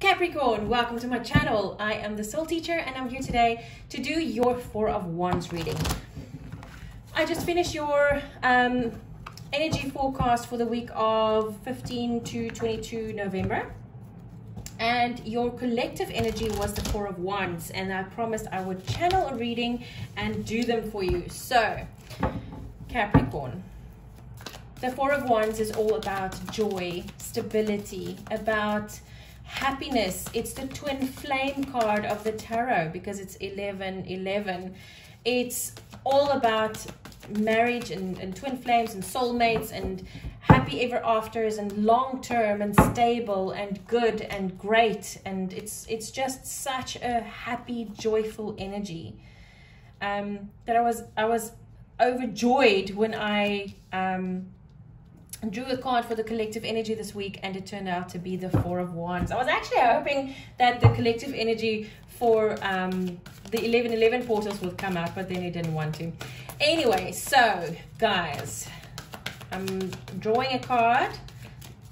Capricorn, welcome to my channel. I am the soul teacher and I'm here today to do your Four of Wands reading. I just finished your energy forecast for the week of 15 to 22 November. And your collective energy was the Four of Wands, and I promised I would channel a reading and do them for you. So, Capricorn, the Four of Wands is all about joy, stability, about happiness. It's the twin flame card of the tarot because it's 11-11. It's all about marriage and twin flames and soulmates and happy ever afters and long term and stable and good and great, and it's just such a happy, joyful energy that I was overjoyed when I drew a card for the collective energy this week, and it turned out to be the Four of Wands. I was actually hoping that the collective energy for the 11-11 portals would come out, but then it didn't want to. Anyway, so guys, I'm drawing a card,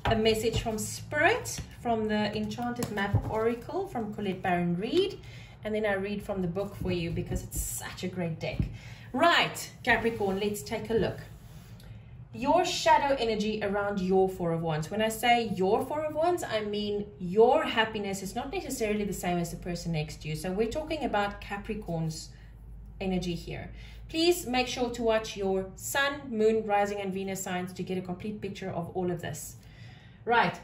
a message from Spirit, from the Enchanted Map Oracle from Colette Baron Reid, and then I read from the book for you because it's such a great deck. Right, Capricorn, let's take a look. Your shadow energy around your Four of Wands. When I say your Four of Wands, I mean your happiness is not necessarily the same as the person next to you. So we're talking about Capricorn's energy here. Please make sure to watch your Sun, Moon, Rising, and Venus signs to get a complete picture of all of this. Right.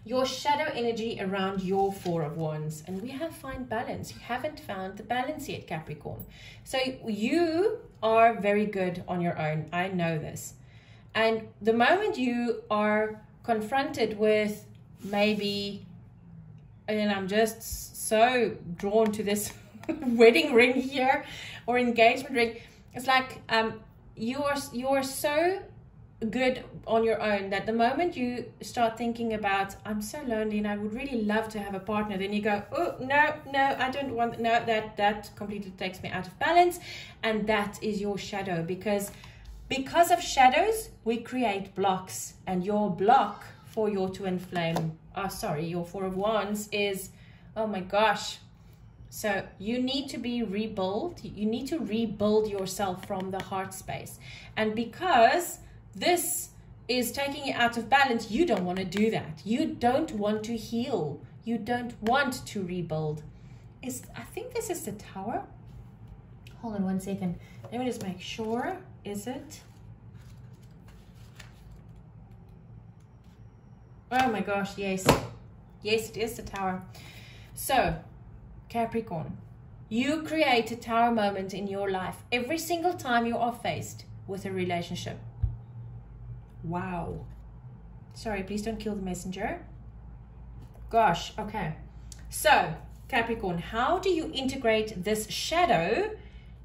Your shadow energy around your Four of Wands. And we have found balance. You haven't found the balance yet, Capricorn. So you are very good on your own. I know this. And the moment you are confronted with maybe, and I'm just so drawn to this wedding ring here or engagement ring, it's like you are so good on your own that the moment you start thinking about, I'm so lonely and I would really love to have a partner, then you go, oh no, I don't want, no, that completely takes me out of balance. And that is your shadow, because of shadows we create blocks, and your block for your twin flame, your Four of Wands is, oh my gosh. So you need to be rebuilt. You need to rebuild yourself from the heart space. And because this is taking you out of balance, you don't want to do that. You don't want to heal. You don't want to rebuild. I think this is the Tower. Hold on one second. Let me just make sure. Is it? Oh my gosh, yes. Yes, it is the Tower. So, Capricorn, you create a Tower moment in your life every single time you are faced with a relationship. Wow. Sorry, please don't kill the messenger. Gosh, okay. So, Capricorn, how do you integrate this shadow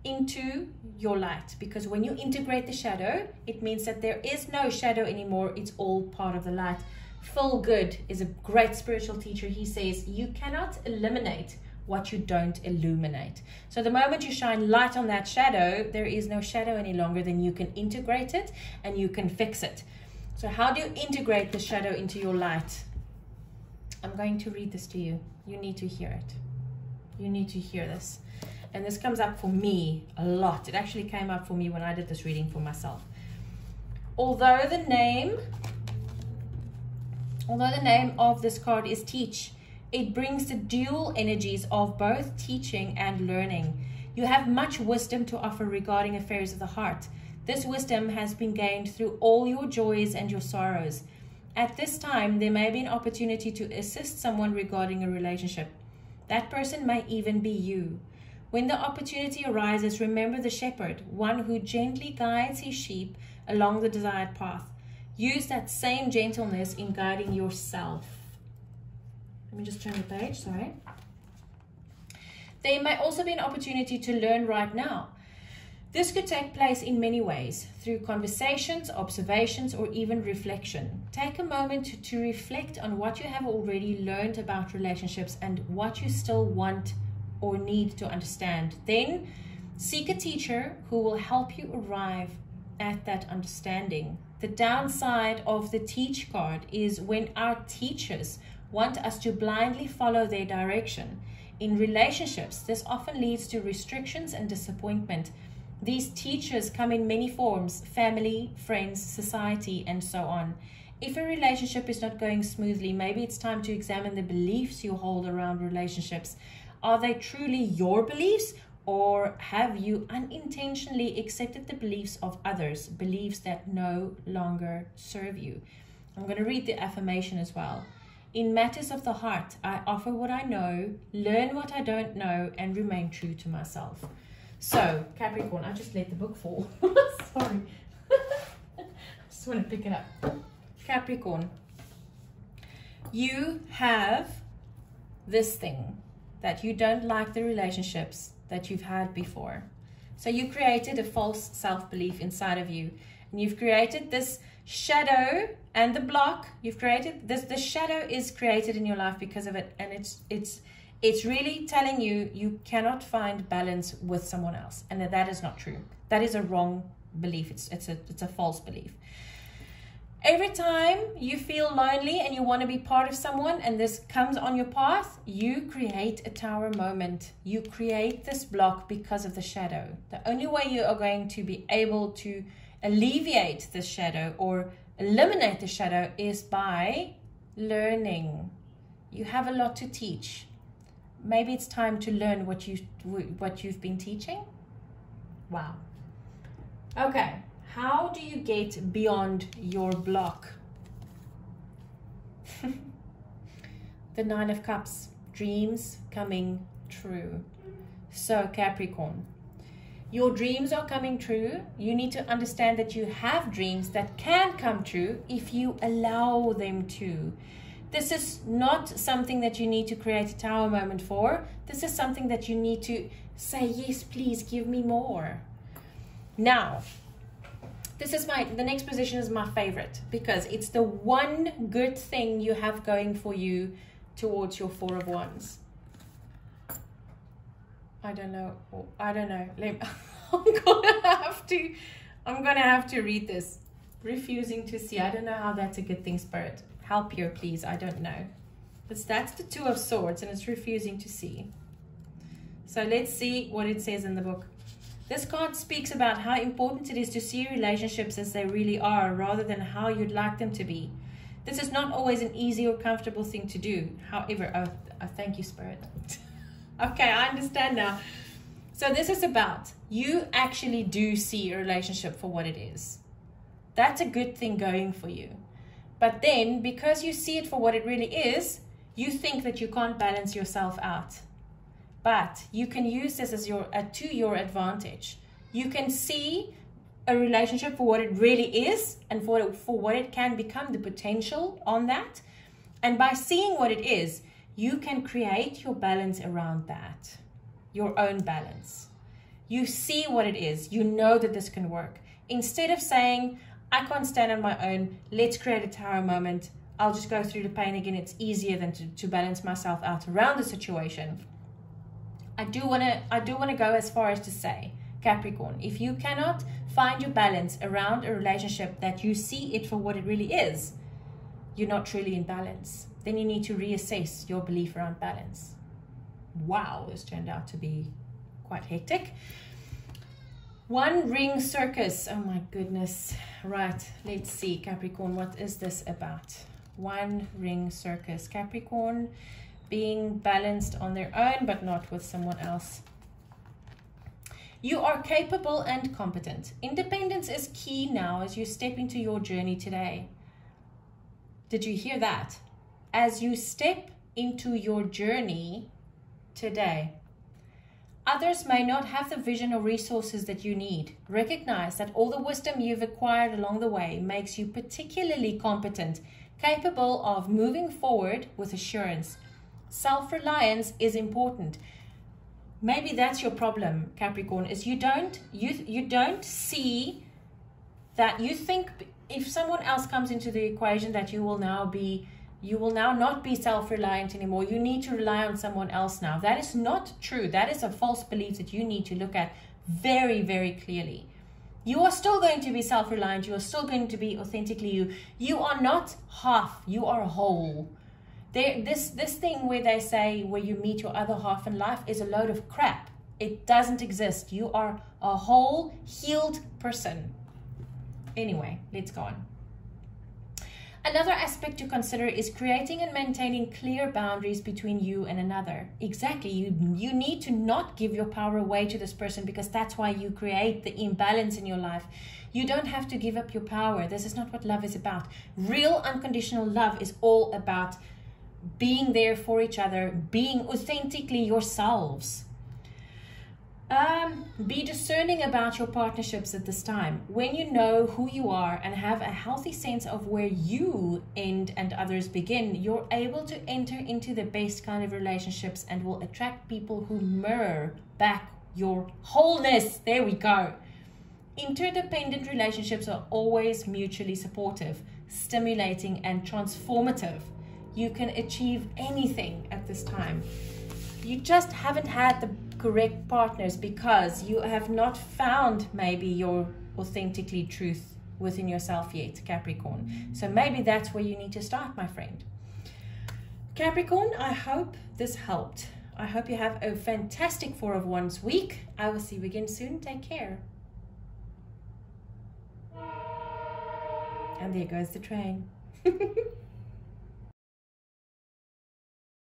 into your light? Because when you integrate the shadow, it means that there is no shadow anymore. It's all part of the light. Phil Good is a great spiritual teacher. He says, you cannot eliminate what you don't illuminate. So the moment you shine light on that shadow, there is no shadow any longer. Then you can integrate it and you can fix it. So how do you integrate the shadow into your light? I'm going to read this to you. You need to hear it. You need to hear this. And this comes up for me a lot. It actually came up for me when I did this reading for myself. Although the name of this card is Teach, it brings the dual energies of both teaching and learning. You have much wisdom to offer regarding affairs of the heart. This wisdom has been gained through all your joys and your sorrows. At this time, there may be an opportunity to assist someone regarding a relationship. That person may even be you. When the opportunity arises, remember the shepherd, one who gently guides his sheep along the desired path. Use that same gentleness in guiding yourself. Let me just turn the page, sorry. There may also be an opportunity to learn right now. This could take place in many ways, through conversations, observations, or even reflection. Take a moment to reflect on what you have already learned about relationships and what you still want or need to understand. Then seek a teacher who will help you arrive at that understanding. The downside of the Teach card is when our teachers want us to blindly follow their direction. In relationships, this often leads to restrictions and disappointment. These teachers come in many forms: family, friends, society, and so on. If a relationship is not going smoothly, maybe it's time to examine the beliefs you hold around relationships. Are they truly your beliefs, or have you unintentionally accepted the beliefs of others, beliefs that no longer serve you? I'm going to read the affirmation as well. In matters of the heart, I offer what I know, learn what I don't know, and remain true to myself. So, Capricorn, I just let the book fall. Sorry. I just want to pick it up. Capricorn, you have this thing that you don't like the relationships that you've had before. So you created a false self-belief inside of you, and you've created this shadow and the block. You've created this. The shadow is created in your life because of it, and it's really telling you you cannot find balance with someone else, and that is not true. That is a wrong belief. It's a false belief. Every time you feel lonely and you want to be part of someone and this comes on your path, you create a tower moment. You create this block because of the shadow. The only way you are going to be able to alleviate this shadow or eliminate the shadow is by learning. You have a lot to teach. Maybe it's time to learn what you've been teaching. Wow. Okay. How do you get beyond your block? The Nine of Cups, dreams coming true. So Capricorn, your dreams are coming true. You need to understand that you have dreams that can come true if you allow them to. This is not something that you need to create a tower moment for. This is something that you need to say, yes, please give me more. Now, the next position is my favorite because it's the one good thing you have going for you towards your Four of Wands. I don't know. I'm gonna have to read this. Refusing to see. I don't know how that's a good thing, Spirit. Help here, please. I don't know. But that's the Two of Swords, and it's refusing to see. So let's see what it says in the book. This card speaks about how important it is to see relationships as they really are rather than how you'd like them to be. This is not always an easy or comfortable thing to do. However, thank you, Spirit. Okay, I understand now. So this is about you actually do see a relationship for what it is. That's a good thing going for you. But then, because you see it for what it really is, you think that you can't balance yourself out. But you can use this as to your advantage. You can see a relationship for what it really is and for what it can become, the potential on that. And by seeing what it is, you can create your balance around that, your own balance. You see what it is. You know that this can work. Instead of saying, I can't stand on my own, let's create a tower moment. I'll just go through the pain again. It's easier than to balance myself out around the situation. I do want to go as far as to say, Capricorn, if you cannot find your balance around a relationship that you see it for what it really is, you're not truly in balance. Then you need to reassess your belief around balance. Wow, this turned out to be quite hectic. One ring circus. Oh my goodness. Right, let's see, Capricorn, what is this about? One ring circus. Capricorn being balanced on their own, but not with someone else. You are capable and competent. Independence is key now as you step into your journey today. Did you hear that? As you step into your journey today. Others may not have the vision or resources that you need. Recognize that all the wisdom you've acquired along the way makes you particularly competent, capable of moving forward with assurance. Self-reliance is important. Maybe that's your problem, Capricorn, is you don't see that. You think if someone else comes into the equation that you will now not be self-reliant anymore. You need to rely on someone else now. That is not true. That is a false belief that you need to look at very, very clearly. You are still going to be self-reliant. You are still going to be authentically you. You are not half. You are whole. This thing where they say where you meet your other half in life is a load of crap. It doesn't exist. You are a whole healed person. Anyway, let's go on. Another aspect to consider is creating and maintaining clear boundaries between you and another. Exactly. You need to not give your power away to this person, because that's why you create the imbalance in your life. You don't have to give up your power. This is not what love is about. Real unconditional love is all about being there for each other, being authentically yourselves. Be discerning about your partnerships at this time. When you know who you are and have a healthy sense of where you end and others begin, you're able to enter into the best kind of relationships and will attract people who mirror back your wholeness. There we go. Interdependent relationships are always mutually supportive, stimulating, and transformative. You can achieve anything at this time. You just haven't had the correct partners because you have not found maybe your authentically truth within yourself yet, Capricorn. So maybe that's where you need to start, my friend. Capricorn, I hope this helped. I hope you have a fantastic 4 of Wands week. I will see you again soon. Take care. And there goes the train.